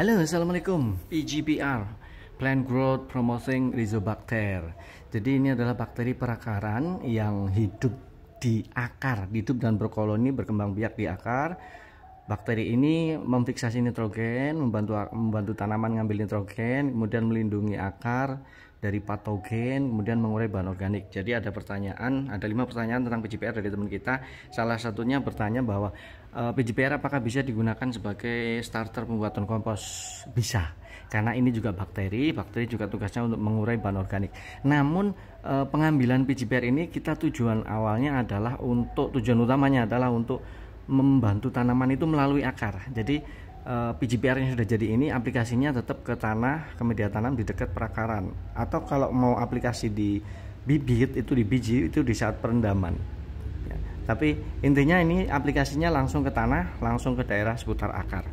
Halo, assalamualaikum. PGPR, Plant Growth Promoting Rhizobacter. Jadi ini adalah bakteri perakaran yang hidup di akar, hidup dan berkoloni berkembang biak di akar. Bakteri ini memfiksasi nitrogen, membantu tanaman ngambil nitrogen, kemudian melindungi akar dari patogen, kemudian mengurai bahan organik. Jadi ada 5 pertanyaan tentang PGPR dari teman kita. Salah satunya bertanya bahwa PGPR apakah bisa digunakan sebagai starter pembuatan kompos? Bisa, karena ini juga bakteri juga tugasnya untuk mengurai bahan organik. Namun pengambilan PGPR ini tujuan utamanya adalah untuk membantu tanaman itu melalui akar. Jadi PGPR yang sudah jadi ini aplikasinya tetap ke tanah, ke media tanam di dekat perakaran, atau kalau mau aplikasi di bibit itu di biji itu di saat perendaman ya. Tapi intinya ini aplikasinya langsung ke tanah, langsung ke daerah seputar akar.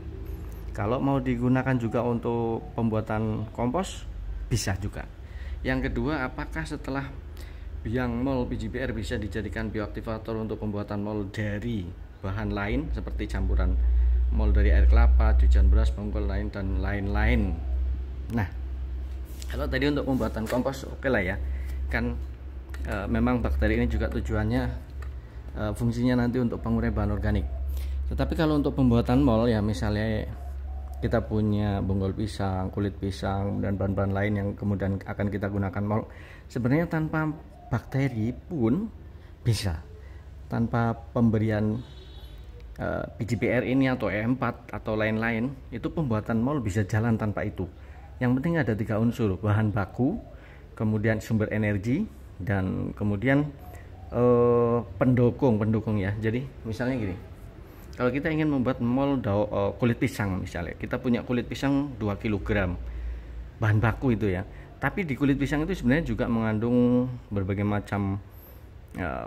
Kalau mau digunakan juga untuk pembuatan kompos bisa juga. Yang kedua, apakah setelah biang mol PGPR bisa dijadikan bioaktivator untuk pembuatan mol dari bahan lain seperti campuran mol dari air kelapa, cucian beras, bongkol lain dan lain-lain. Nah, kalau tadi untuk pembuatan kompos oke lah ya, kan memang bakteri ini juga tujuannya fungsinya nanti untuk pengurai bahan organik. Tetapi kalau untuk pembuatan mol ya, misalnya kita punya bonggol pisang, kulit pisang dan bahan-bahan lain yang kemudian akan kita gunakan mol, sebenarnya tanpa bakteri pun bisa, tanpa pemberian PGPR ini atau E4 atau lain-lain, itu pembuatan mol bisa jalan tanpa itu. Yang penting ada 3 unsur: bahan baku, kemudian sumber energi, dan kemudian pendukung ya. Jadi misalnya gini, kalau kita ingin membuat mol kulit pisang, misalnya kita punya kulit pisang 2 kg bahan baku itu ya, tapi di kulit pisang itu sebenarnya juga mengandung berbagai macam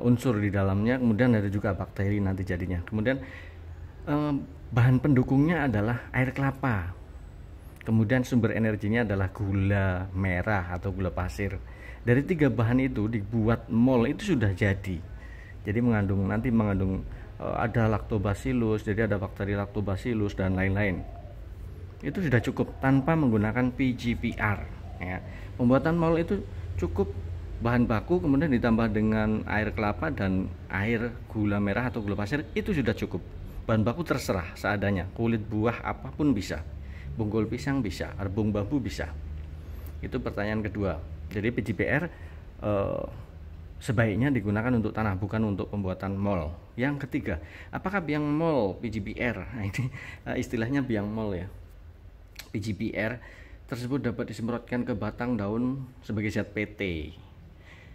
unsur di dalamnya, kemudian ada juga bakteri nanti jadinya. Kemudian bahan pendukungnya adalah air kelapa, kemudian sumber energinya adalah gula merah atau gula pasir. Dari 3 bahan itu dibuat mol itu sudah jadi mengandung ada lactobacillus, jadi ada bakteri lactobacillus dan lain-lain. Itu sudah cukup tanpa menggunakan PGPR ya. Pembuatan mol itu cukup bahan baku kemudian ditambah dengan air kelapa dan air gula merah atau gula pasir, itu sudah cukup. Bahan baku terserah seadanya, kulit buah apapun bisa, bonggol pisang bisa, rebung bambu bisa. Itu pertanyaan kedua. Jadi PGPR sebaiknya digunakan untuk tanah, bukan untuk pembuatan mol. Yang ketiga, apakah biang mol PGPR? Nah, ini istilahnya biang mol ya. PGPR tersebut dapat disemprotkan ke batang daun sebagai zat PT.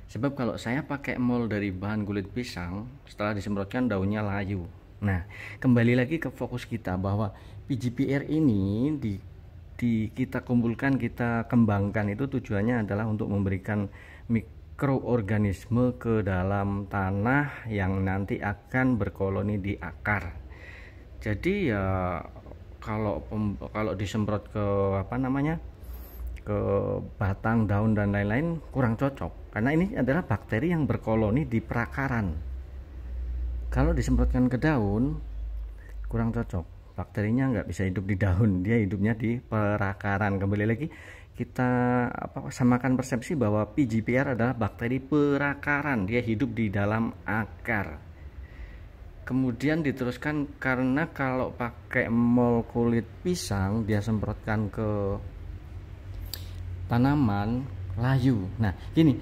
Sebab kalau saya pakai mol dari bahan kulit pisang, setelah disemprotkan daunnya layu. Nah, kembali lagi ke fokus kita bahwa PGPR ini kita kumpulkan, kita kembangkan, itu tujuannya adalah untuk memberikan mikroorganisme ke dalam tanah yang nanti akan berkoloni di akar. Jadi ya kalau disemprot ke ke batang, daun dan lain-lain kurang cocok, karena ini adalah bakteri yang berkoloni di perakaran. Kalau disemprotkan ke daun kurang cocok, bakterinya nggak bisa hidup di daun, dia hidupnya di perakaran. Kembali lagi kita samakan persepsi bahwa PGPR adalah bakteri perakaran, dia hidup di dalam akar. Kemudian diteruskan, karena kalau pakai mol kulit pisang dia semprotkan ke tanaman layu. Nah, gini,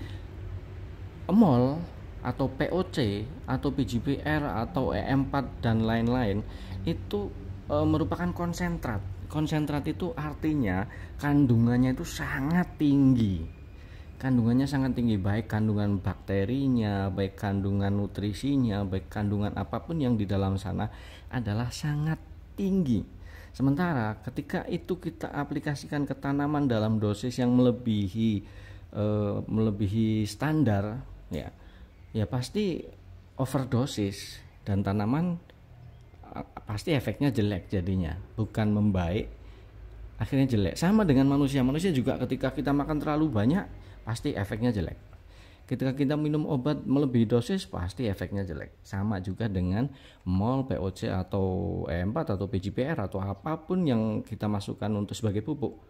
mol atau POC atau PGPR atau E4 dan lain-lain itu merupakan konsentrat. Konsentrat itu artinya kandungannya itu sangat tinggi. Kandungannya sangat tinggi, baik kandungan bakterinya, baik kandungan nutrisinya, baik kandungan apapun yang di dalam sana adalah sangat tinggi. Sementara ketika itu kita aplikasikan ke tanaman dalam dosis yang melebihi standar ya pasti overdosis dan tanaman pasti efeknya jelek, jadinya bukan membaik, akhirnya jelek. Sama dengan manusia juga ketika kita makan terlalu banyak pasti efeknya jelek. Ketika kita minum obat melebihi dosis, pasti efeknya jelek. Sama juga dengan MOL, POC atau E4 atau PGPR atau apapun yang kita masukkan untuk sebagai pupuk.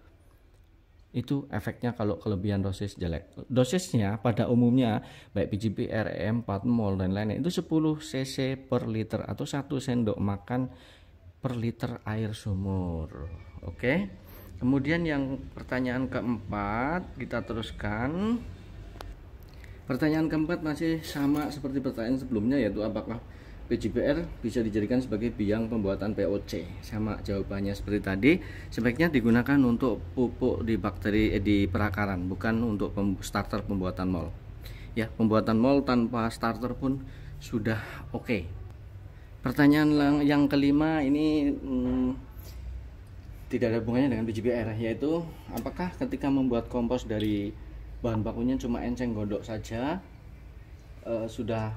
Itu efeknya kalau kelebihan dosis jelek. Dosisnya pada umumnya baik PGPR, E4, MOL dan lainnya itu 10 cc per liter atau 1 sendok makan per liter air sumur. Oke. Kemudian yang pertanyaan keempat kita teruskan. Pertanyaan keempat masih sama seperti pertanyaan sebelumnya, yaitu apakah PGPR bisa dijadikan sebagai biang pembuatan POC? Sama jawabannya seperti tadi, sebaiknya digunakan untuk pupuk di bakteri di perakaran, bukan untuk starter pembuatan MOL. Ya, pembuatan MOL tanpa starter pun sudah oke. Pertanyaan yang kelima ini tidak ada hubungannya dengan PGPR, yaitu apakah ketika membuat kompos dari bahan bakunya cuma enceng gondok saja sudah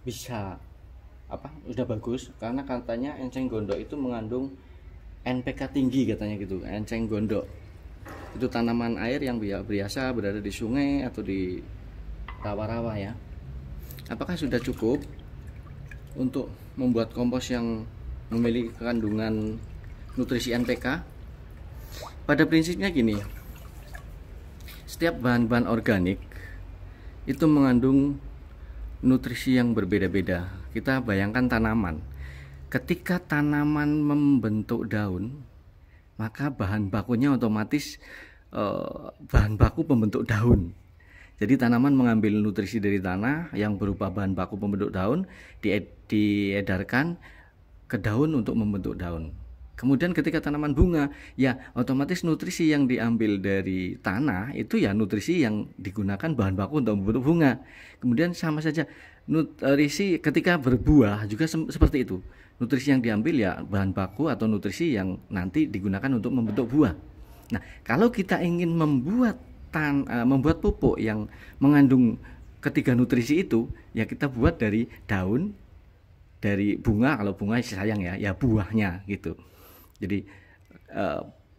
bisa sudah bagus, karena katanya enceng gondok itu mengandung NPK tinggi katanya gitu. Enceng gondok itu tanaman air yang biasa berada di sungai atau di rawa-rawa ya. Apakah sudah cukup untuk membuat kompos yang memiliki kandungan nutrisi NPK? Pada prinsipnya gini, setiap bahan-bahan organik itu mengandung nutrisi yang berbeda-beda. Kita bayangkan tanaman. Ketika tanaman membentuk daun, maka bahan bakunya otomatis bahan baku pembentuk daun. Jadi tanaman mengambil nutrisi dari tanah yang berupa bahan baku pembentuk daun, diedarkan ke daun untuk membentuk daun. Kemudian ketika tanaman bunga, ya otomatis nutrisi yang diambil dari tanah itu ya nutrisi yang digunakan bahan baku untuk membentuk bunga. Kemudian sama saja nutrisi ketika berbuah juga seperti itu. Nutrisi yang diambil ya bahan baku atau nutrisi yang nanti digunakan untuk membentuk buah. Nah, kalau kita ingin membuat pupuk yang mengandung ketiga nutrisi itu, ya kita buat dari daun, dari bunga, kalau bunga sayang ya buahnya gitu. Jadi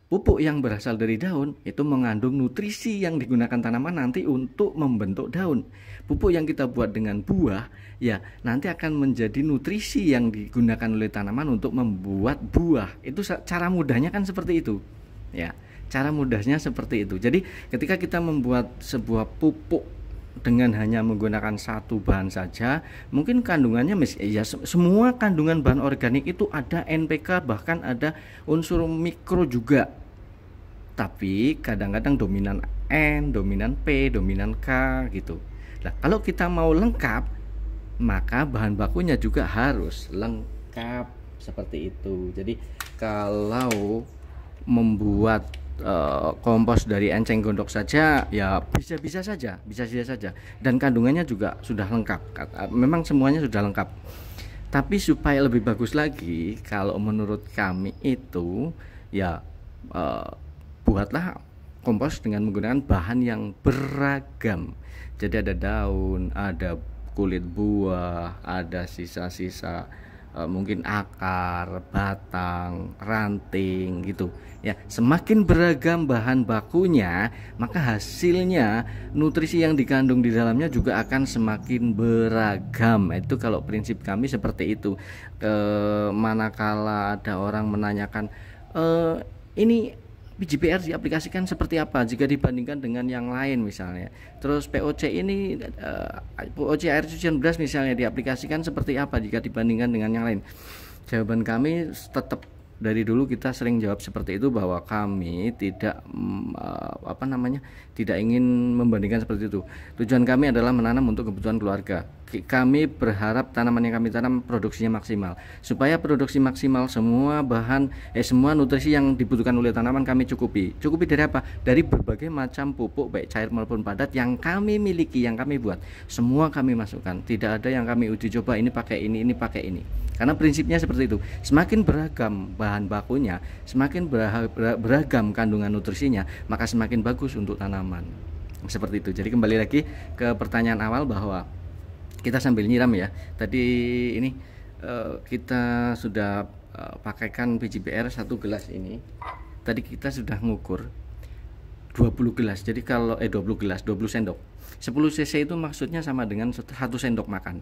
pupuk yang berasal dari daun itu mengandung nutrisi yang digunakan tanaman nanti untuk membentuk daun. Pupuk yang kita buat dengan buah ya nanti akan menjadi nutrisi yang digunakan oleh tanaman untuk membuat buah. Itu cara mudahnya kan seperti itu. Ya, cara mudahnya seperti itu. Jadi ketika kita membuat sebuah pupuk dengan hanya menggunakan satu bahan saja, mungkin kandungannya ya semua kandungan bahan organik itu ada NPK, bahkan ada unsur mikro juga. Tapi kadang-kadang dominan N, dominan P, dominan K gitu. Nah, kalau kita mau lengkap, maka bahan bakunya juga harus lengkap seperti itu. Jadi kalau membuat kompos dari enceng gondok saja ya bisa saja dan kandungannya juga sudah lengkap. Memang semuanya sudah lengkap, tapi supaya lebih bagus lagi kalau menurut kami itu ya buatlah kompos dengan menggunakan bahan yang beragam. Jadi ada daun, ada kulit buah, ada sisa-sisa mungkin akar, batang, ranting gitu ya. Semakin beragam bahan bakunya, maka hasilnya nutrisi yang dikandung di dalamnya juga akan semakin beragam. Itu kalau prinsip kami seperti itu. Manakala ada orang menanyakan ini PGPR diaplikasikan seperti apa jika dibandingkan dengan yang lain misalnya. Terus POC ini POC air cucian beras misalnya diaplikasikan seperti apa jika dibandingkan dengan yang lain. Jawaban kami tetap dari dulu kita sering jawab seperti itu, bahwa kami tidak tidak ingin membandingkan seperti itu. Tujuan kami adalah menanam untuk kebutuhan keluarga. Kami berharap tanaman yang kami tanam produksinya maksimal. Supaya produksi maksimal, semua nutrisi yang dibutuhkan oleh tanaman kami cukupi. Cukupi dari apa? Dari berbagai macam pupuk baik cair maupun padat yang kami miliki, yang kami buat. Semua kami masukkan. Tidak ada yang kami uji coba ini pakai ini pakai ini. Karena prinsipnya seperti itu. Semakin beragam bahan bakunya, semakin beragam kandungan nutrisinya, maka semakin bagus untuk tanaman. Seperti itu. Jadi kembali lagi ke pertanyaan awal, bahwa kita sambil nyiram ya. Tadi ini kita sudah pakaikan PGPR 1 gelas ini. Tadi kita sudah ngukur 20 gelas. Jadi kalau 20 gelas, 20 sendok. 10 cc itu maksudnya sama dengan 1 sendok makan.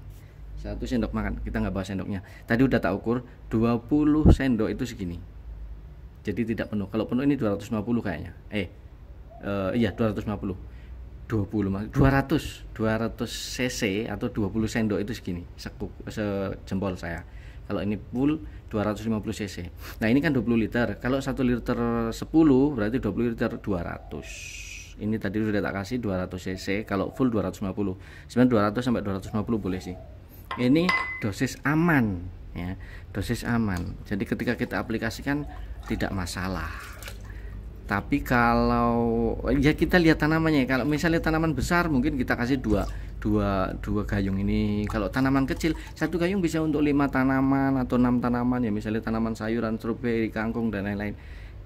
1 sendok makan. Kita nggak bawa sendoknya. Tadi udah tak ukur 20 sendok itu segini. Jadi tidak penuh. Kalau penuh ini 250 kayaknya. Iya 250. 200 cc atau 20 sendok itu segini, sejempol saya. Kalau ini full 250 cc. Nah ini kan 20 liter. Kalau 1 liter 10 berarti 20 liter 200. Ini tadi sudah tak kasih 200 cc. Kalau full 250. Sebenarnya 200 sampai 250 boleh sih. Ini dosis aman ya, dosis aman. Jadi ketika kita aplikasikan tidak masalah. Tapi kalau ya kita lihat tanamannya, kalau misalnya tanaman besar mungkin kita kasih dua gayung ini. Kalau tanaman kecil, satu gayung bisa untuk 5 tanaman atau 6 tanaman ya, misalnya tanaman sayuran, stroberi, kangkung dan lain-lain.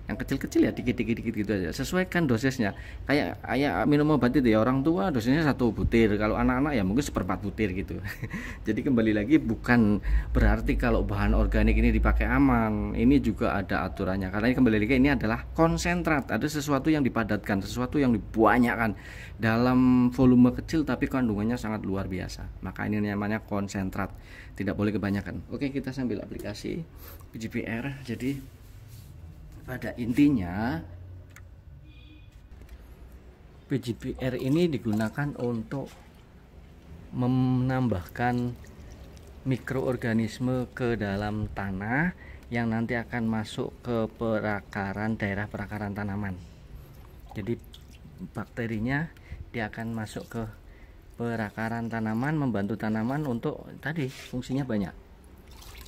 Yang kecil-kecil ya dikit-dikit gitu aja. Sesuaikan dosisnya. Kayak minum obat itu ya, orang tua dosisnya 1 butir, kalau anak-anak ya mungkin 1/4 butir gitu. Jadi kembali lagi, bukan berarti kalau bahan organik ini dipakai aman. Ini juga ada aturannya. Karena ini kembali lagi, ini adalah konsentrat. Ada sesuatu yang dipadatkan, sesuatu yang dibanyakkan dalam volume kecil tapi kandungannya sangat luar biasa. Maka ini namanya konsentrat. Tidak boleh kebanyakan. Oke, kita sambil aplikasi PGPR. Jadi pada intinya PGPR ini digunakan untuk menambahkan mikroorganisme ke dalam tanah yang nanti akan masuk ke daerah perakaran tanaman. Jadi bakterinya dia akan masuk ke perakaran tanaman, membantu tanaman untuk tadi fungsinya banyak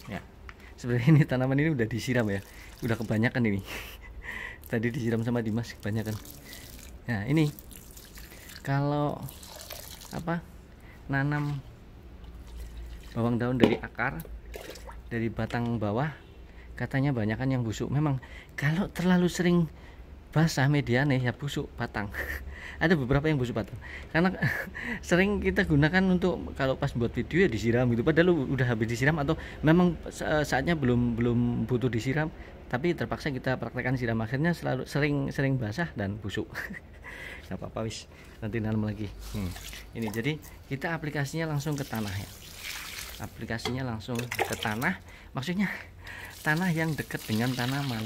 ya. Sebenarnya ini tanaman ini udah disiram ya, udah kebanyakan ini. Tadi disiram sama Dimas kebanyakan. Nah ini kalau nanam bawang daun dari akar, dari batang bawah, katanya banyakan yang busuk. Memang kalau terlalu sering basah mediane ya busuk batang. Ada beberapa yang busuk batang karena sering kita gunakan untuk kalau pas buat video ya disiram gitu, padahal udah habis disiram atau memang saatnya belum butuh disiram, tapi terpaksa kita praktekkan siram, akhirnya selalu sering basah dan busuk. Nggak apa-apa, wis nanti nanam lagi. Ini jadi kita aplikasinya langsung ke tanah ya, aplikasinya langsung ke tanah, maksudnya tanah yang dekat dengan tanaman.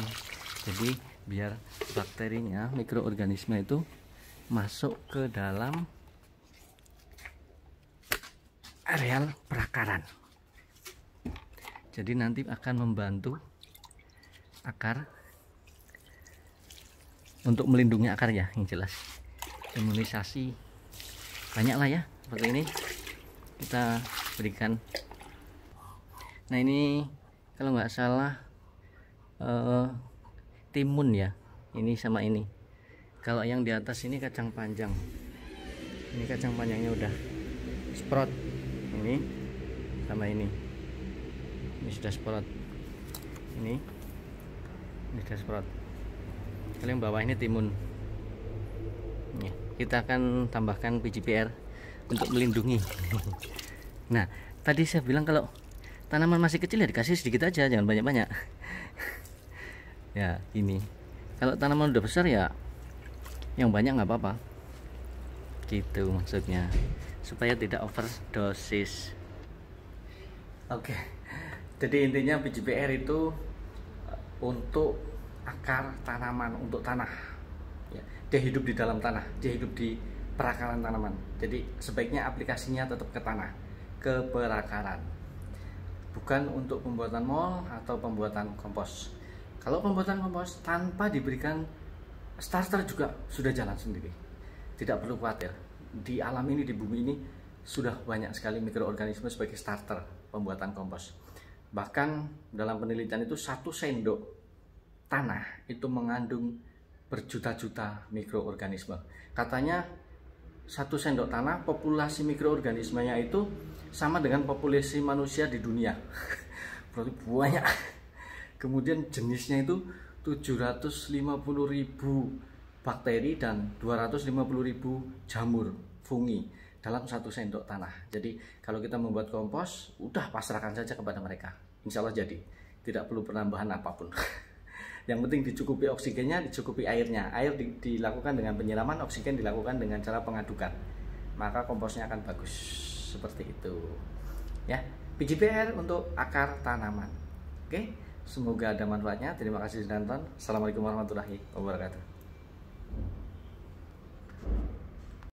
Jadi biar bakterinya, mikroorganisme itu masuk ke dalam areal perakaran. Jadi nanti akan membantu akar untuk melindungi akar ya, yang jelas. Imunisasi banyak lah ya, seperti ini kita berikan. Nah ini kalau nggak salah timun ya, ini sama ini. Kalau yang di atas ini kacang panjang, ini kacang panjangnya udah sprout, ini sama ini sudah sprout, ini sudah sprout. Kalau yang bawah ini timun. Nih, kita akan tambahkan PGPR untuk melindungi. Nah tadi saya bilang kalau tanaman masih kecil ya dikasih sedikit aja, jangan banyak-banyak. Ya ini kalau tanaman udah besar ya yang banyak nggak apa-apa gitu maksudnya, supaya tidak overdosis. Oke, jadi intinya PGPR itu untuk akar tanaman, untuk tanah ya. Dia hidup di dalam tanah, dia hidup di perakaran tanaman. Jadi sebaiknya aplikasinya tetap ke tanah, ke perakaran, bukan untuk pembuatan mol atau pembuatan kompos. Kalau pembuatan kompos tanpa diberikan starter juga sudah jalan sendiri, tidak perlu khawatir. Di alam ini, di bumi ini sudah banyak sekali mikroorganisme sebagai starter pembuatan kompos. Bahkan dalam penelitian itu 1 sendok tanah itu mengandung berjuta-juta mikroorganisme. Katanya 1 sendok tanah populasi mikroorganismenya itu sama dengan populasi manusia di dunia. Berarti banyak. Kemudian jenisnya itu 750.000 bakteri dan 250.000 jamur fungi dalam 1 sendok tanah. Jadi kalau kita membuat kompos, udah pasrahkan saja kepada mereka, insya Allah jadi, tidak perlu penambahan apapun. Yang penting dicukupi oksigennya, dicukupi airnya. Air dilakukan dengan penyiraman, oksigen dilakukan dengan cara pengadukan. Maka komposnya akan bagus. Seperti itu. Ya, PGPR untuk akar tanaman. Oke, semoga ada manfaatnya. Terima kasih sudah nonton. Assalamualaikum warahmatullahi wabarakatuh.